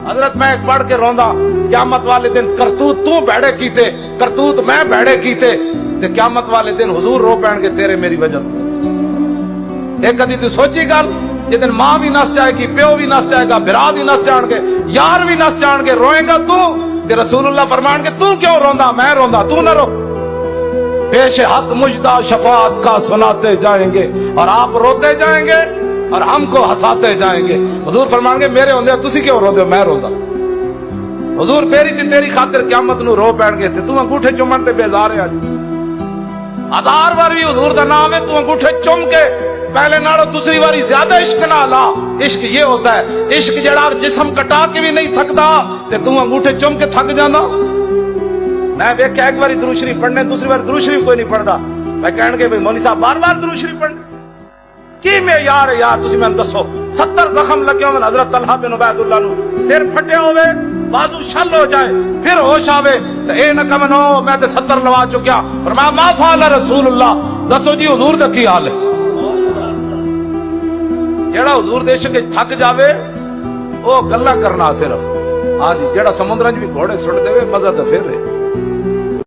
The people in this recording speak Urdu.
حضرت میں ایک پڑھ کے روندا قیامت والے دن کرتوت تو بھڑے کیتے کرتوت میں بھڑے کیتے تے قیامت والے دن حضور رو پین کے تیرے میری وجہ ایک کدی تو سوچی گل جدن ماں بھی نس جائے گی پیو بھی نس جائے گا برا بھی نس جان گے یار بھی نس جان گے روئے گا تو تے رسول اللہ فرمان کے تو کیوں روندا میں روندا تو نہ رو پیش حق مجدہ شفاعت کا سناتے جائیں گے اور آپ روتے جائیں گے اور ہم کو ہساتے جائیں گے حضور فرمان گے میرے ہوندے تسی کیوں روندے ہو میں روندا حضور پیری تے تیری خاطر قیامت نو رو پین گے تے تو انگوٹھے چومن تے بیزار ہے ہزار بار بھی حضور دا نام ہے تو انگوٹھے چوم کے پہلے ناڑو دوسری باری زیادہ عشق نہ لا عشق یہ ہوتا ہے عشق جڑا جسم کٹا کے بھی نہیں تھکدا تے تو انگوٹھے چوم کے تھک جانا میں ویکھیا ایک باری درود شریف پڑھنے دوسری بار درود شریف کوئی نہیں پڑھدا میں کہن گے بھئی مولوی صاحب بار بار درود شریف پڑھنے کی میں یار تسی میں دسو 70 زخم لگے ہوئے حضرت طلحہ بن عبید اللہ نو سر پھٹے ہوئے بازو شل ہو جائے پھر ہوش آوے تے اے نہ کمنو میں تے 70 لوا چکیا فرمایا ما فعل رسول اللہ دسو جی حضور دا کی حال ہے جیڑا حضور دے عشق تھک جاوے او گلاں کرنا صرف ہاں جی جیڑا سمندراں وچ بھی گھوڑے سٹ دے مزہ تے پھر